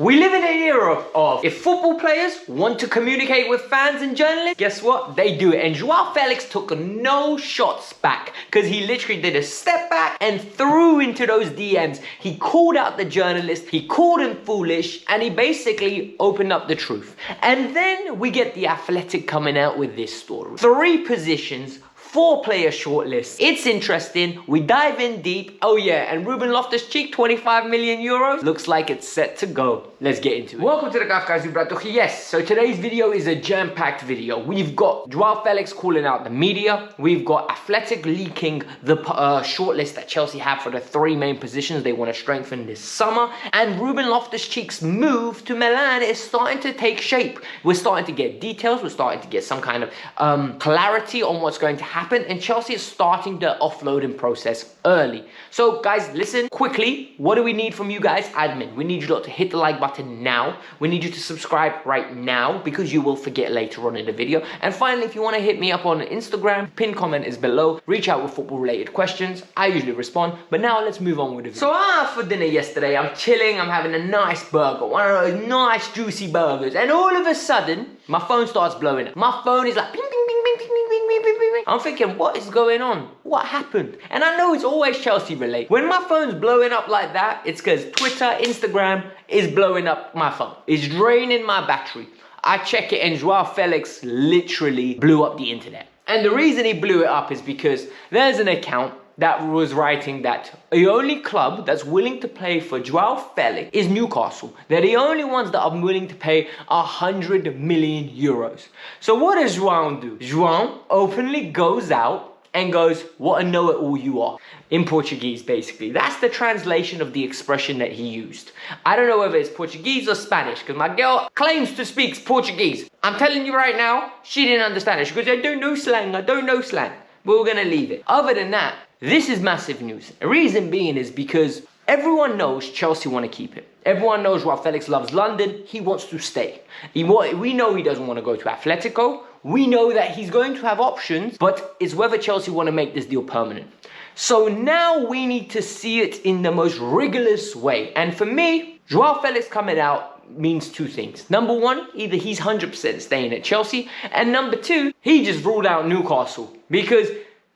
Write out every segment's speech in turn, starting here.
We live in an era of if football players want to communicate with fans and journalists, guess what? They do it. And Joao Felix took no shots back because he literally did a step back and threw into those DMs. He called out the journalist, he called him foolish, and he basically opened up the truth. And then we get the Athletic coming out with this story. 3 positions, 4-player shortlist. It's interesting. We dive in deep. Oh yeah, and Ruben Loftus-Cheek, 25 million euros. Looks like it's set to go. Let's get into it. Welcome to the Kavkas View. Yes, so today's video is a jam-packed video. We've got Joao Felix calling out the media. We've got Athletic leaking the shortlist that Chelsea have for the 3 main positions they want to strengthen this summer. And Ruben Loftus-Cheek's move to Milan is starting to take shape. We're starting to get details. We're starting to get some kind of clarity on what's going to happen. And Chelsea is starting the offloading process early. So guys, listen quickly. What do we need from you guys? Admin, we need you lot to hit the like button now. We need you to subscribe right now because you will forget later on in the video. And finally, if you want to hit me up on Instagram, pinned comment is below. Reach out with football related questions. I usually respond. But now let's move on with the video. So I had for dinner yesterday. I'm chilling. I'm having a nice burger. One of those nice juicy burgers. And all of a sudden, my phone starts blowing up. My phone is like ping, ping, ping, ping, ping, ping, ping, ping, ping, ping. I'm thinking, what is going on? What happened? And I know it's always Chelsea related. When my phone's blowing up like that, it's because Twitter, Instagram is blowing up my phone. It's draining my battery. I check it and Joao Felix literally blew up the internet. And the reason he blew it up is because there's an account that was writing that the only club that's willing to pay for Joao Felix is Newcastle. They're the only ones that are willing to pay 100 million euros. So what does Joao do? Joao openly goes out and goes, what a know-it-all you are. In Portuguese, basically. That's the translation of the expression that he used. I don't know whether it's Portuguese or Spanish, because my girl claims to speak Portuguese. I'm telling you right now, she didn't understand it. She goes, I don't know slang, I don't know slang. But we're gonna leave it. Other than that, this is massive news. The reason being is because everyone knows Chelsea want to keep it. Everyone knows Joao Felix loves London. He wants to stay. We know he doesn't want to go to Atletico. We know that he's going to have options, but it's whether Chelsea want to make this deal permanent. So now we need to see it in the most rigorous way. And for me, Joao Felix coming out means 2 things. Number 1, either he's 100% staying at Chelsea. And number 2, he just ruled out Newcastle. Because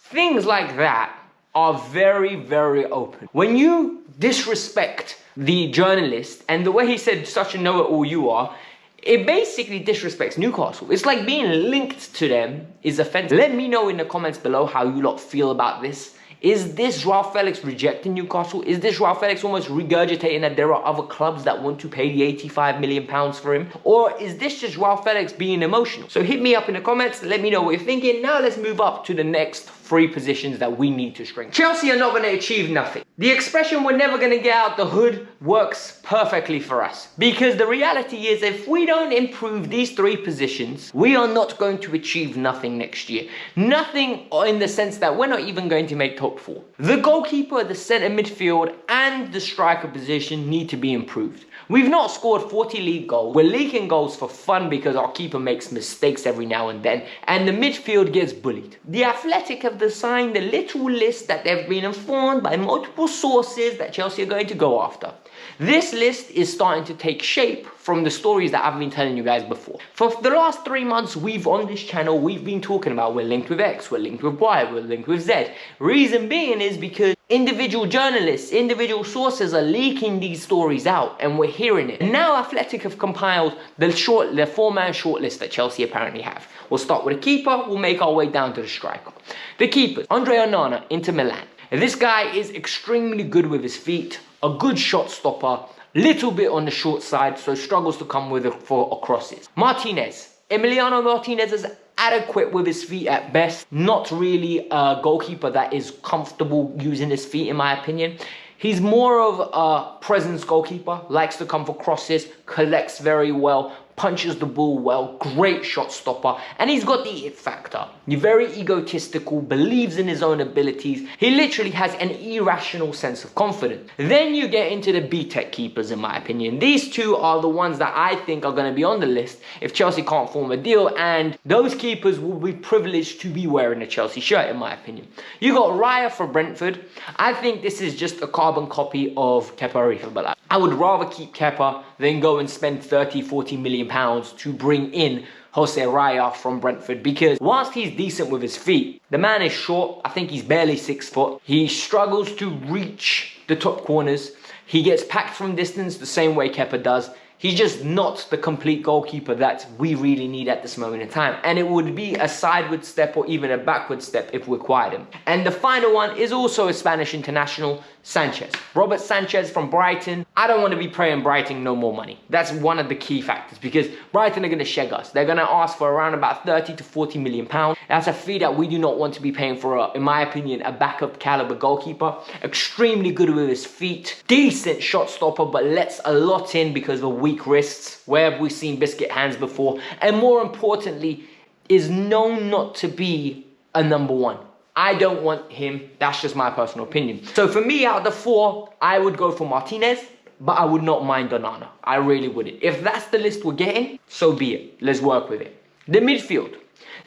things like that are very, very open. When you disrespect the journalist and the way he said such a know-it-all you are, it basically disrespects Newcastle. It's like being linked to them is offensive. Let me know in the comments below how you lot feel about this. Is this Joao Felix rejecting Newcastle? Is this Joao Felix almost regurgitating that there are other clubs that want to pay the 85 million pounds for him? Or is this just Joao Felix being emotional? So hit me up in the comments, let me know what you're thinking. Now let's move up to the next 3 positions that we need to strengthen. Chelsea are not going to achieve nothing. The expression we're never going to get out the hood works perfectly for us. Because the reality is if we don't improve these 3 positions, we are not going to achieve nothing next year. Nothing in the sense that we're not even going to make top 4. The goalkeeper, the centre midfield and the striker position need to be improved. We've not scored 40 league goals. We're leaking goals for fun because our keeper makes mistakes every now and then. And the midfield gets bullied. The Athletic have designed a little list that they've been informed by multiple sources that Chelsea are going to go after. This list is starting to take shape from the stories that I've been telling you guys before. For the last 3 months, on this channel, we've been talking about we're linked with X, we're linked with Y, we're linked with Z. Reason being is because individual journalists, individual sources are leaking these stories out and we're hearing it. And now Athletic have compiled the 4-man shortlist that Chelsea apparently have. We'll start with a keeper, we'll make our way down to the striker. The keepers, Andre Onana, Inter Milan. This guy is extremely good with his feet, a good shot stopper, little bit on the short side, so struggles to come with for crosses. Martinez, Emiliano Martinez is adequate with his feet at best. Not really a goalkeeper that is comfortable using his feet in my opinion. He's more of a presence goalkeeper, likes to come for crosses, collects very well, punches the ball well, great shot stopper, and he's got the it factor. He's very egotistical, believes in his own abilities. He literally has an irrational sense of confidence. Then you get into the B-Tech keepers, in my opinion. These 2 are the ones that I think are going to be on the list if Chelsea can't form a deal, and those keepers will be privileged to be wearing a Chelsea shirt, in my opinion. You got Raya for Brentford. I think this is just a carbon copy of Kepa Arrizabalaga. I would rather keep Kepa than go and spend 30, 40 million pounds to bring in Jose Raya from Brentford, because whilst he's decent with his feet, the man is short. I think he's barely 6 foot. He struggles to reach the top corners. He gets packed from distance the same way Kepa does. He's just not the complete goalkeeper that we really need at this moment in time. And it would be a sideward step or even a backward step if we acquired him. And the final one is also a Spanish international, Sanchez. Robert Sanchez from Brighton. I don't want to be paying Brighton no more money. That's one of the key factors, because Brighton are going to sheg us. They're going to ask for around about 30 to 40 million pounds. That's a fee that we do not want to be paying for, in my opinion, a backup caliber goalkeeper. Extremely good with his feet. Decent shot stopper, but lets a lot in because of weak wrists. Where have we seen biscuit hands before? And more importantly, is known not to be a number one. I don't want him. That's just my personal opinion. So for me, out of the 4, I would go for Martinez, but I would not mind Donana. I really wouldn't. If that's the list we're getting, so be it. Let's work with it. The midfield.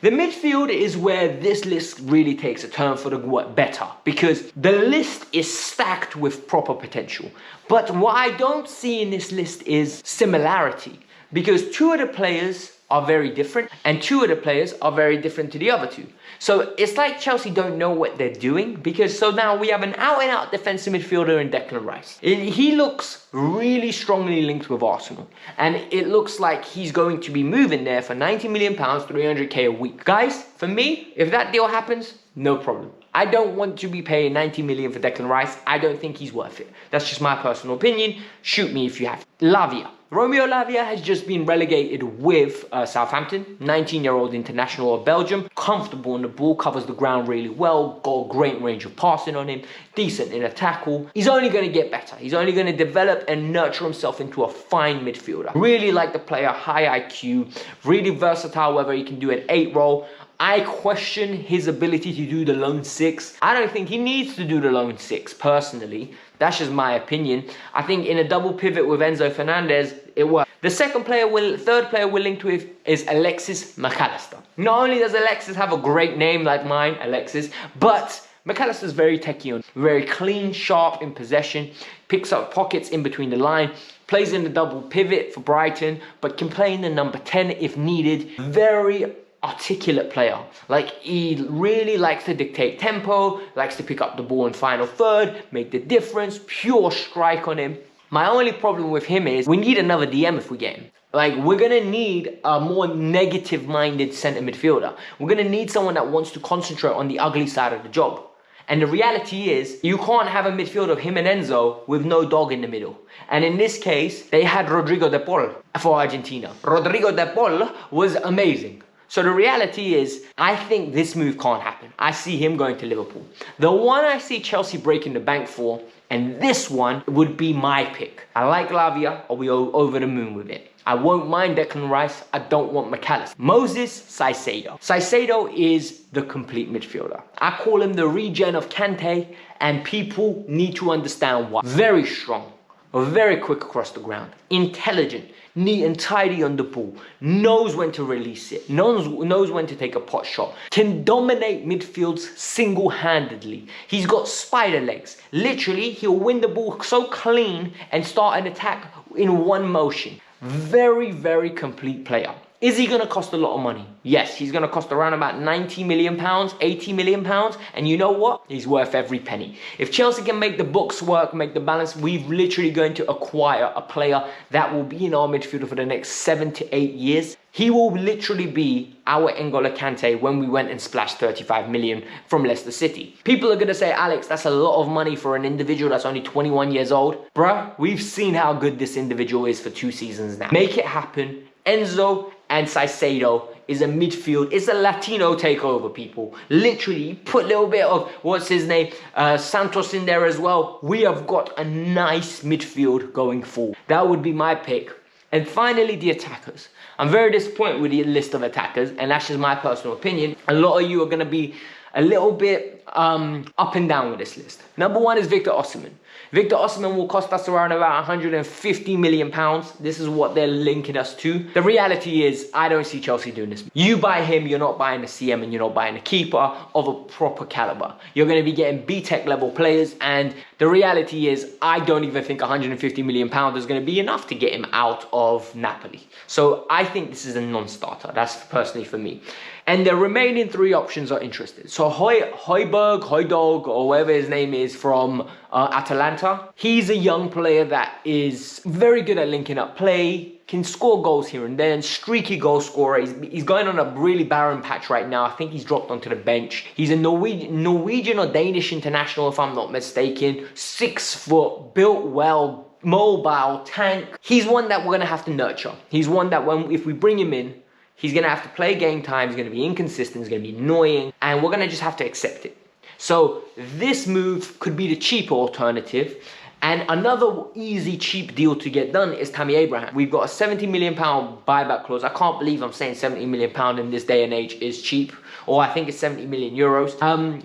The midfield is where this list really takes a turn for the better, because the list is stacked with proper potential. But what I don't see in this list is similarity, because 2 of the players are very different and 2 of the players are very different to the other 2. So it's like Chelsea don't know what they're doing, because so now we have an out-and-out defensive midfielder in Declan Rice. He looks really strongly linked with Arsenal, and it looks like he's going to be moving there for 90 million pounds, 300k a week. Guys, for me, if that deal happens, no problem. I don't want to be paying 90 million for Declan Rice. I don't think he's worth it. That's just my personal opinion. Shoot me if you have. Lavia. Romeo Lavia has just been relegated with Southampton, 19-year-old international of Belgium, comfortable on the ball, covers the ground really well, got a great range of passing on him, decent in a tackle. He's only going to get better. He's only going to develop and nurture himself into a fine midfielder. Really like the player, high IQ, really versatile, whether he can do an 8 role. I question his ability to do the lone 6. I don't think he needs to do the lone 6, personally. That's just my opinion. I think in a double pivot with Enzo Fernandez, it works. The third player we're linked with is Alexis McAllister. Not only does Alexis have a great name like mine, Alexis, but McAllister's very techy on, very clean, sharp in possession, picks up pockets in between the line, plays in the double pivot for Brighton, but can play in the number 10 if needed. Very articulate player. Like, he really likes to dictate tempo, likes to pick up the ball in final third, make the difference, pure strike on him. My only problem with him is we need another DM if we get him. Like, we're going to need a more negative-minded centre midfielder. We're going to need someone that wants to concentrate on the ugly side of the job. And the reality is, you can't have a midfield of him and Enzo with no dog in the middle. And in this case, they had Rodrigo de Paul for Argentina. Rodrigo de Paul was amazing. So the reality is, I think this move can't happen. I see him going to Liverpool. The one I see Chelsea breaking the bank for, and this one would be my pick. I like Lavia, I'll be over the moon with it. I won't mind Declan Rice, I don't want McAllister. Moses Caicedo. Caicedo is the complete midfielder. I call him the regen of Kante, and people need to understand why. Very strong, very quick across the ground, intelligent, neat and tidy on the ball, knows when to release it, knows when to take a pot shot, can dominate midfields single-handedly. He's got spider legs. Literally, he'll win the ball so clean and start an attack in one motion. Very, very complete player. Is he going to cost a lot of money? Yes, he's going to cost around about 90 million pounds, 80 million pounds. And you know what? He's worth every penny. If Chelsea can make the books work, make the balance, we're literally going to acquire a player that will be in our midfield for the next 7 to 8 years. He will literally be our N'Golo Kante when we went and splashed 35 million from Leicester City. People are going to say, Alex, that's a lot of money for an individual that's only 21 years old. Bruh, we've seen how good this individual is for 2 seasons now. Make it happen. Enzo and Caicedo is a midfield. It's a Latino takeover, people. Literally, put a little bit of, what's his name, Santos in there as well. We have got a nice midfield going forward. That would be my pick. And finally, the attackers. I'm very disappointed with the list of attackers, and that's just my personal opinion. A lot of you are going to be a little bit up and down with this list. Number 1 is Victor Osimhen. Victor Osimhen will cost us around about 150 million pounds. This is what they're linking us to. The reality is, I don't see Chelsea doing this. You buy him, you're not buying a CM and you're not buying a keeper of a proper caliber. You're going to be getting B-Tech level players, and the reality is, I don't even think 150 million pounds is going to be enough to get him out of Napoli. So I think this is a non-starter. That's personally for me. And the remaining three options are interested. So Højbjerg, or whatever his name is, from Atalanta. He's a young player that is very good at linking up play, can score goals here and then, streaky goal scorer. He's going on a really barren patch right now. I think he's dropped onto the bench. He's a Norwegian or Danish international, if I'm not mistaken. 6 foot, built well, mobile, tank. He's one that we're going to have to nurture. He's one that if we bring him in, he's going to have to play game time, he's going to be inconsistent, he's going to be annoying, and we're going to just have to accept it. So this move could be the cheaper alternative. And another easy, cheap deal to get done is Tammy Abraham. We've got a £70 million buyback clause. I can't believe I'm saying £70 million in this day and age is cheap. Or I think it's 70 million euros.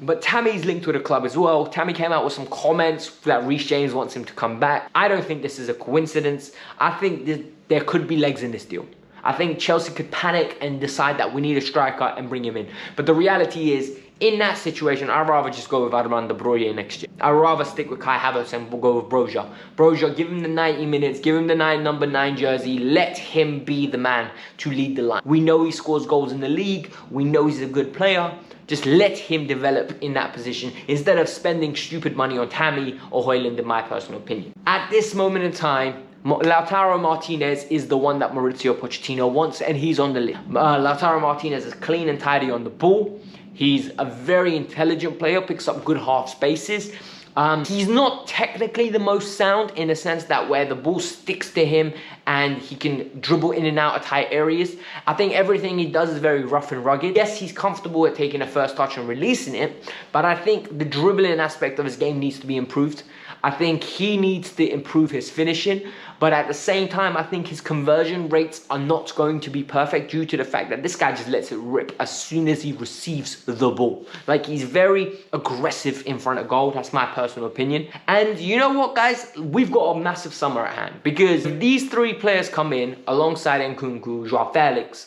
But Tammy's linked with the club as well. Tammy came out with some comments that Reece James wants him to come back. I don't think this is a coincidence. I think there could be legs in this deal. I think Chelsea could panic and decide that we need a striker and bring him in. But the reality is, in that situation, I'd rather just go with Armand De Bruyne next year. I'd rather stick with Kai Havertz and we'll go with Broja. Broja, give him the 90 minutes, give him the number 9 jersey, let him be the man to lead the line. We know he scores goals in the league, we know he's a good player. Just let him develop in that position instead of spending stupid money on Tammy or Højlund, in my personal opinion. At this moment in time, Lautaro Martinez is the one that Mauricio Pochettino wants, and he's on the list. Lautaro Martinez is clean and tidy on the ball. He's a very intelligent player, picks up good half spaces. He's not technically the most sound in the sense that where the ball sticks to him and he can dribble in and out of tight areas. I think everything he does is very rough and rugged. Yes, he's comfortable at taking a first touch and releasing it, but I think the dribbling aspect of his game needs to be improved. I think he needs to improve his finishing, but at the same time, I think his conversion rates are not going to be perfect due to the fact that this guy just lets it rip as soon as he receives the ball. Like, he's very aggressive in front of goal. That's my personal opinion. And you know what, guys? We've got a massive summer at hand, because if these three players come in alongside Nkunku, Joao Felix,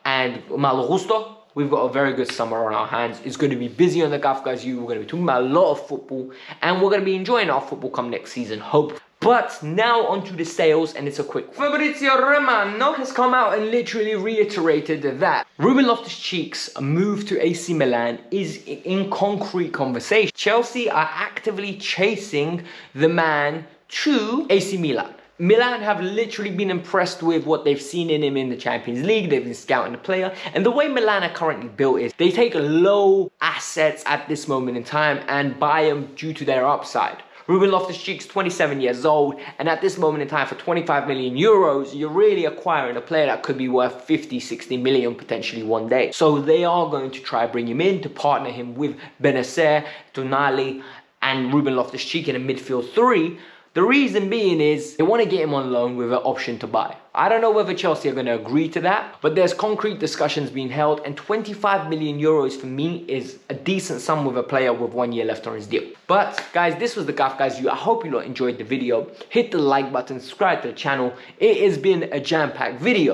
and Malo Gusto, we've got a very good summer on our hands. It's going to be busy on the Kavkas View. We're going to be talking about a lot of football, and we're going to be enjoying our football come next season, hope. But now onto the sales, and it's a quick one. Fabrizio Romano has come out and literally reiterated that Ruben Loftus-Cheek's move to AC Milan is in concrete conversation. Chelsea are actively chasing the man to AC Milan. Milan have literally been impressed with what they've seen in him in the Champions League. They've been scouting the player. And the way Milan are currently built is they take low assets at this moment in time and buy them due to their upside. Ruben Loftus-Cheek's 27 years old, and at this moment in time, for 25 million euros, you're really acquiring a player that could be worth 50, 60 million potentially one day. So they are going to try bring him in to partner him with Benacer, Tonali, and Ruben Loftus-Cheek in a midfield 3. The reason being is they want to get him on loan with an option to buy. I don't know whether Chelsea are going to agree to that, but there's concrete discussions being held, and 25 million euros for me is a decent sum with a player with 1 year left on his deal. But guys, this was the Kavkas View. I hope you lot enjoyed the video. Hit the like button, subscribe to the channel. It has been a jam-packed video.